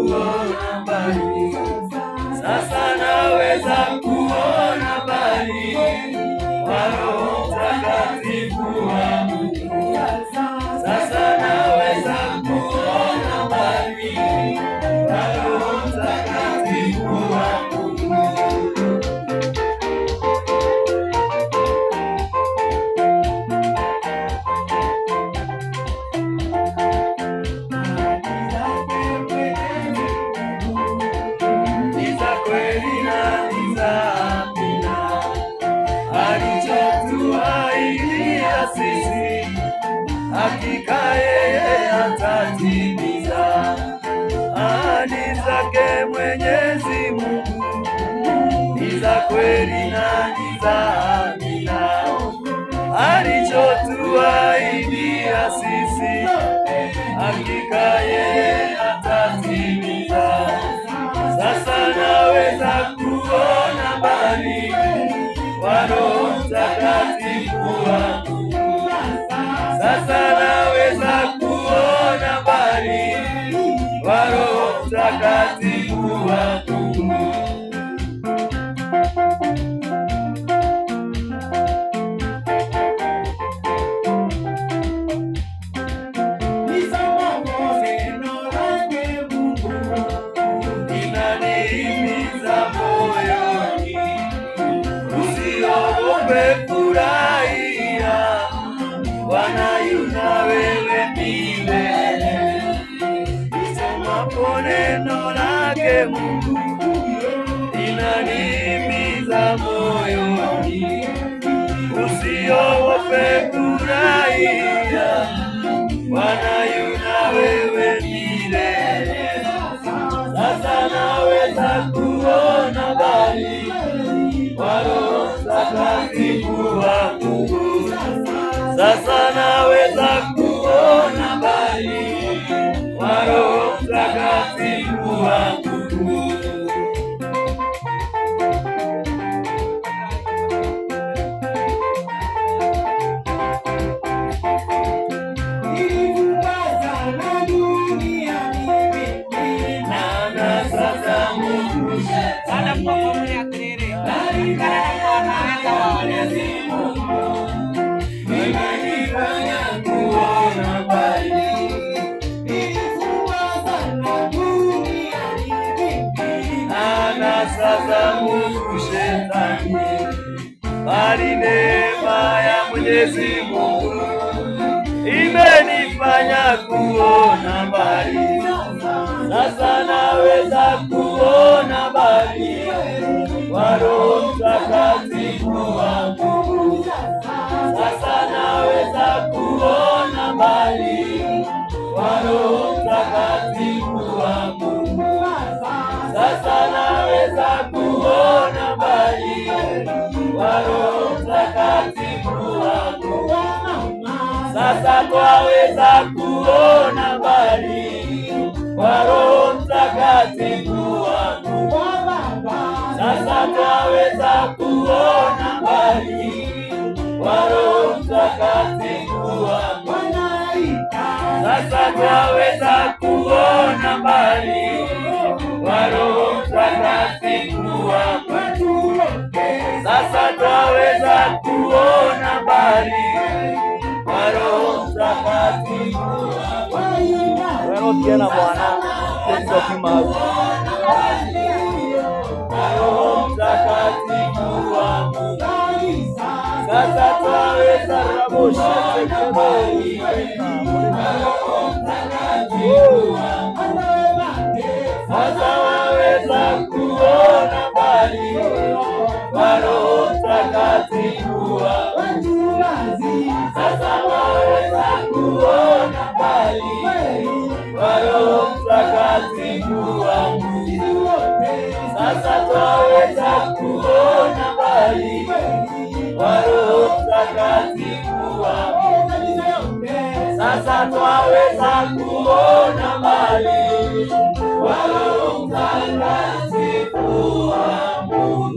kuona mbali. Sasa naweza kuona mbali kwa Roho Mtakatifu wa Mungu. Sasa naweza kuona mbali kwa Roho Mtakatifu wa Mungu. Kweli na nizamina alichotuahidia sisi, hakika yeye atatimiza ahadi zake Mwenyezi Mungu. Ni za kweli na nizamina alichotuahidia sisi, hakika yeye atatimiza. Sasa naweza kuona mbali kwa Roho Mtakatifu wa Mungu. Sasa naweza kuona mbali kwa Roho Mtakatifu wa Mungu. Furahia, Bwana yu na wewe milele. Nisemapo neno lake Mungu linanihimiza moyoni. Usiogope, furahia, Bwana yu na wewe milele. Sasa naweza kuona mbali kwa Roho Mtakatifu wa Mungu. Sasa naweza kuona mbali kwa Roho Mtakatifu wa Mungu. Imenifanya kuona mbali, anasa za Mungu Shetani, bali neema ya Mwenyezi Mungu imenifanya kuona mbali. Sasa naweza kuona mbali kwa Roho Mtakatifu wa Mungu. Sasa naweza kuona mbali kwa Roho Mtakatifu wa Mungu. Sasa naweza kuona mbali kwa Roho Mtakatifu wa Mungu. Sasa twaweza kuona mbali kwa Roho Mtakatifu wa Mungu. Sasa twaweza kuona mbali kwa Roho Mtakatifu wa Mungu. Sasa twaweza kuona mbali kwa Roho Mtakatifu wa Mungu. Sasa twaweza kuona mbali kwa Roho Mtakatifu wa Mungu. Wewe tena Bwana, ndio kimao. Roho Mtakatifu wa Mungu. Sasa twaweza rabosha mbali Roho Mtakatifu wa Mungu. Sasa waweza kuona mbali kwa Roho Mtakatifu wa Mungu. Sasa waweza kuona mbali kwa Roho Mtakatifu wa Mungu. Sasa twaweza kuona mbali kwa Roho Mtakatifu wa Mungu. Sasa twaweza kuona mbali kwa Roho Mtakatifu wa Mungu.